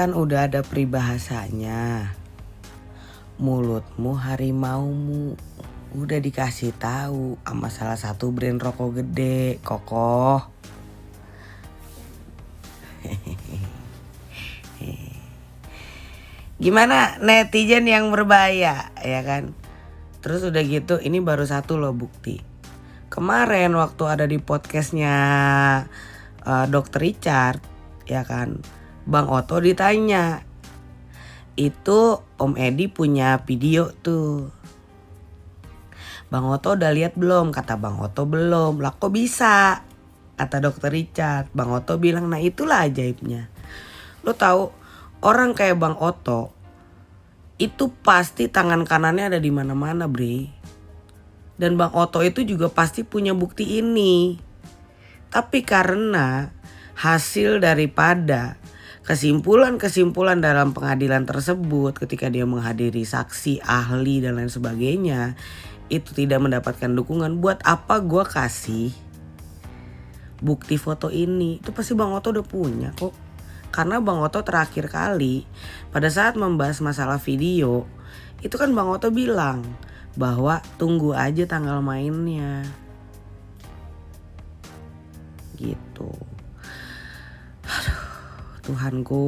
Kan udah ada peribahasanya. Mulutmu harimaumu. Udah dikasih tahu sama salah satu brand rokok gede, kokoh. Gimana netizen yang berbahaya, ya kan? Terus udah gitu, ini baru satu loh bukti. Kemarin waktu ada di podcastnya Dr. Richard, ya kan, Bang Otto ditanya, itu Om Edi punya video tuh. Bang Otto udah lihat belum? Kata Bang Otto belum. Lah kok bisa? Kata Dr. Richard. Bang Otto bilang, nah itulah ajaibnya. Lo tahu orang kayak Bang Otto itu pasti tangan kanannya ada di mana-mana, Bre. Dan Bang Otto itu juga pasti punya bukti ini. Tapi karena hasil daripada kesimpulan-kesimpulan dalam pengadilan tersebut ketika dia menghadiri saksi, ahli dan lain sebagainya, itu tidak mendapatkan dukungan, buat apa gue kasih bukti foto ini? Itu pasti Bang Otto udah punya kok. Karena Bang Otto terakhir kali pada saat membahas masalah video, itu kan Bang Otto bilang bahwa tunggu aja tanggal mainnya. Gitu. Aduh, Tuhanku.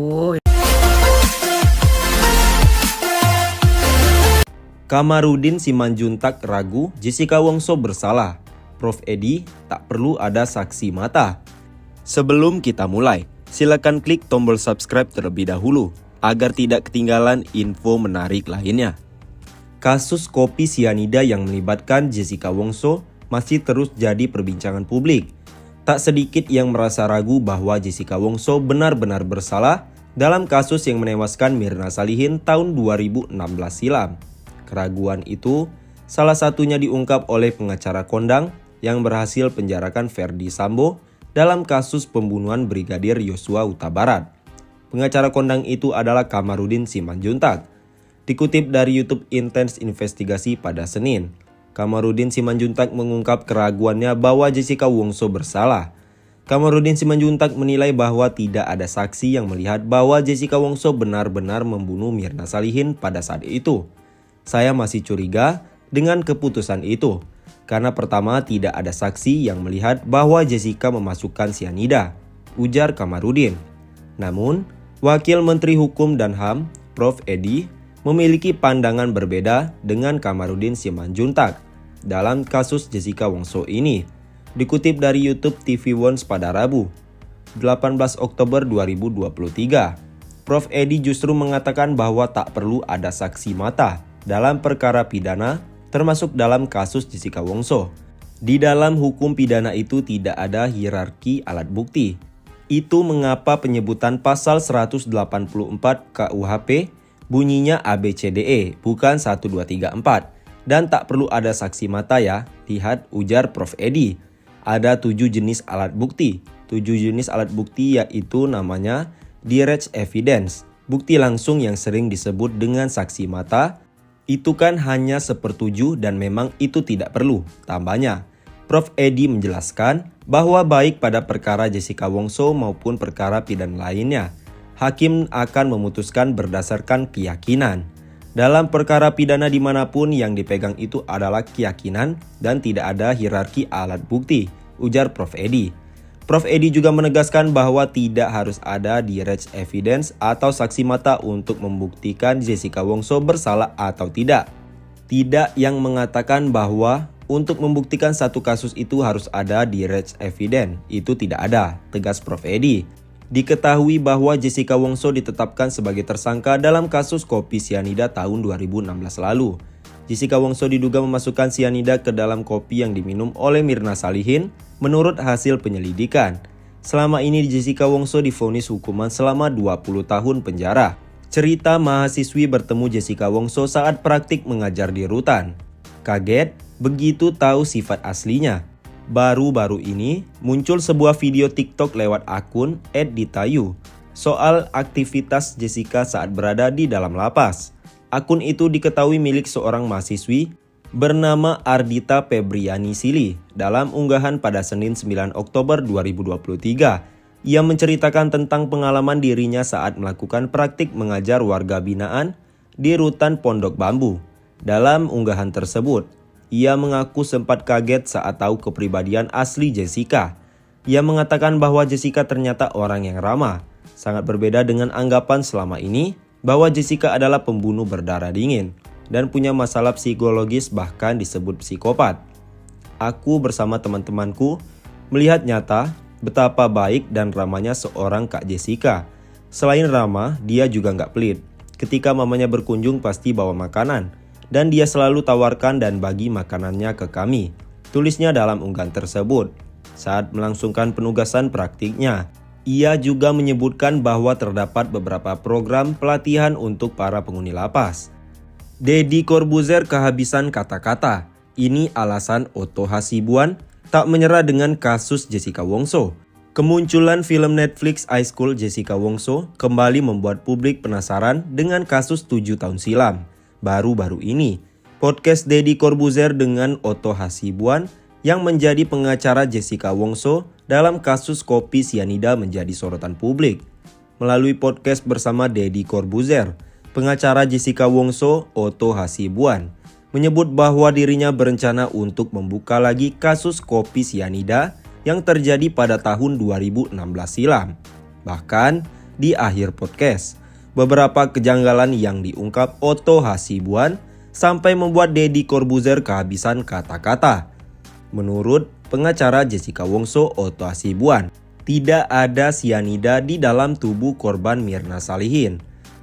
Kamarudin Simanjuntak ragu Jessica Wongso bersalah. Prof Edi tak perlu ada saksi mata. Sebelum kita mulai, silakan klik tombol subscribe terlebih dahulu agar tidak ketinggalan info menarik lainnya. Kasus kopi sianida yang melibatkan Jessica Wongso masih terus jadi perbincangan publik. Tak sedikit yang merasa ragu bahwa Jessica Wongso benar-benar bersalah dalam kasus yang menewaskan Mirna Salihin tahun 2016 silam. Keraguan itu salah satunya diungkap oleh pengacara kondang yang berhasil penjarakan Verdi Sambo dalam kasus pembunuhan Brigadir Yosua Huta Barat. Pengacara kondang itu adalah Kamarudin Simanjuntak. Dikutip dari YouTube Intense Investigasi pada Senin, Kamarudin Simanjuntak mengungkap keraguannya bahwa Jessica Wongso bersalah. Kamarudin Simanjuntak menilai bahwa tidak ada saksi yang melihat bahwa Jessica Wongso benar-benar membunuh Mirna Salihin pada saat itu. Saya masih curiga dengan keputusan itu. Karena pertama tidak ada saksi yang melihat bahwa Jessica memasukkan sianida, ujar Kamarudin. Namun, Wakil Menteri Hukum dan HAM, Prof Edi, memiliki pandangan berbeda dengan Kamarudin Simanjuntak dalam kasus Jessica Wongso ini. Dikutip dari YouTube TV Once pada Rabu, 18 Oktober 2023, Prof Edi justru mengatakan bahwa tak perlu ada saksi mata dalam perkara pidana termasuk dalam kasus Jessica Wongso. Di dalam hukum pidana itu tidak ada hierarki alat bukti. Itu mengapa penyebutan pasal 184 KUHP bunyinya ABCDE bukan 1, 2, 3, 4. Dan tak perlu ada saksi mata ya, lihat ujar Prof Edi. Ada 7 jenis alat bukti. 7 jenis alat bukti yaitu namanya direct evidence, bukti langsung yang sering disebut dengan saksi mata. Itu kan hanya 1/7 dan memang itu tidak perlu, tambahnya. Prof Edi menjelaskan bahwa baik pada perkara Jessica Wongso maupun perkara pidana lainnya, hakim akan memutuskan berdasarkan keyakinan. Dalam perkara pidana dimanapun yang dipegang itu adalah keyakinan dan tidak ada hierarki alat bukti, ujar Prof Edi. Prof Edi juga menegaskan bahwa tidak harus ada direct evidence atau saksi mata untuk membuktikan Jessica Wongso bersalah atau tidak. Tidak yang mengatakan bahwa untuk membuktikan satu kasus itu harus ada direct evidence, itu tidak ada, tegas Prof Edi. Diketahui bahwa Jessica Wongso ditetapkan sebagai tersangka dalam kasus kopi sianida tahun 2016 lalu. Jessica Wongso diduga memasukkan sianida ke dalam kopi yang diminum oleh Mirna Salihin menurut hasil penyelidikan. Selama ini Jessica Wongso divonis hukuman selama 20 tahun penjara. Cerita mahasiswi bertemu Jessica Wongso saat praktik mengajar di rutan. Kaget begitu tahu sifat aslinya. Baru-baru ini muncul sebuah video TikTok lewat akun @ditayu soal aktivitas Jessica saat berada di dalam lapas. Akun itu diketahui milik seorang mahasiswi bernama Ardita Febriani Sili. Dalam unggahan pada Senin 9 Oktober 2023, Ia menceritakan tentang pengalaman dirinya saat melakukan praktik mengajar warga binaan di rutan Pondok Bambu. Dalam unggahan tersebut, ia mengaku sempat kaget saat tahu kepribadian asli Jessica. Ia mengatakan bahwa Jessica ternyata orang yang ramah, sangat berbeda dengan anggapan selama ini bahwa Jessica adalah pembunuh berdarah dingin dan punya masalah psikologis, bahkan disebut psikopat. Aku bersama teman-temanku melihat nyata betapa baik dan ramahnya seorang Kak Jessica. Selain ramah, dia juga nggak pelit. Ketika mamanya berkunjung pasti bawa makanan, dan dia selalu tawarkan dan bagi makanannya ke kami. Tulisnya dalam unggahan tersebut. Saat melangsungkan penugasan praktiknya, ia juga menyebutkan bahwa terdapat beberapa program pelatihan untuk para penghuni lapas. Deddy Corbuzier kehabisan kata-kata. Ini alasan Otto Hasibuan tak menyerah dengan kasus Jessica Wongso. Kemunculan film Netflix High School Jessica Wongso kembali membuat publik penasaran dengan kasus 7 tahun silam. Baru-baru ini, podcast Deddy Corbuzier dengan Otto Hasibuan yang menjadi pengacara Jessica Wongso dalam kasus kopi sianida menjadi sorotan publik. Melalui podcast bersama Deddy Corbuzier, pengacara Jessica Wongso, Otto Hasibuan, menyebut bahwa dirinya berencana untuk membuka lagi kasus kopi sianida yang terjadi pada tahun 2016 silam. Bahkan di akhir podcast, beberapa kejanggalan yang diungkap Otto Hasibuan sampai membuat Deddy Corbuzier kehabisan kata-kata. Menurut pengacara Jessica Wongso, Otto Hasibuan, tidak ada sianida di dalam tubuh korban Mirna Salihin.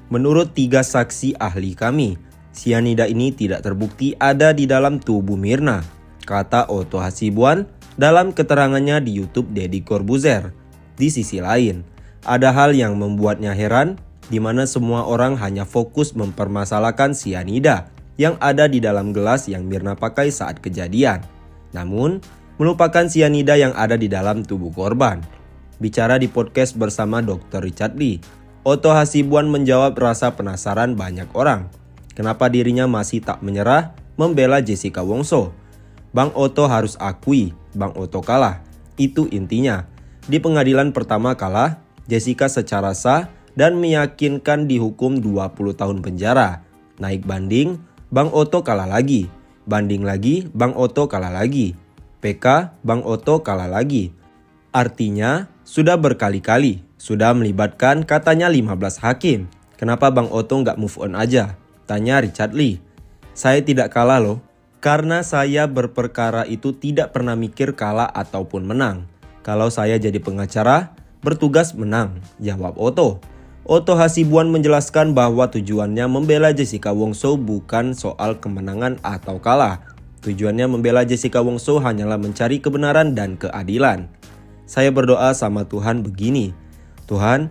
Menurut 3 saksi ahli kami, sianida ini tidak terbukti ada di dalam tubuh Mirna, kata Otto Hasibuan dalam keterangannya di YouTube Deddy Corbuzier. Di sisi lain, ada hal yang membuatnya heran, di mana semua orang hanya fokus mempermasalahkan sianida yang ada di dalam gelas yang Mirna pakai saat kejadian, namun melupakan sianida yang ada di dalam tubuh korban. Bicara di podcast bersama Dr. Richard Lee, Otto Hasibuan menjawab rasa penasaran banyak orang. Kenapa dirinya masih tak menyerah membela Jessica Wongso? Bang Otto harus akui, Bang Otto kalah. Itu intinya. Di pengadilan pertama kalah, Jessica secara sah dan meyakinkan dihukum 20 tahun penjara. Naik banding, Bang Otto kalah lagi. Banding lagi, Bang Otto kalah lagi. PK, Bang Otto kalah lagi. Artinya, sudah berkali-kali, sudah melibatkan katanya 15 hakim. Kenapa Bang Otto nggak move on aja? Tanya Richard Lee. Saya tidak kalah loh, karena saya berperkara itu tidak pernah mikir kalah ataupun menang. Kalau saya jadi pengacara, bertugas menang, jawab Otto. Otto Hasibuan menjelaskan bahwa tujuannya membela Jessica Wongso bukan soal kemenangan atau kalah. Tujuannya membela Jessica Wongso hanyalah mencari kebenaran dan keadilan. Saya berdoa sama Tuhan begini, Tuhan,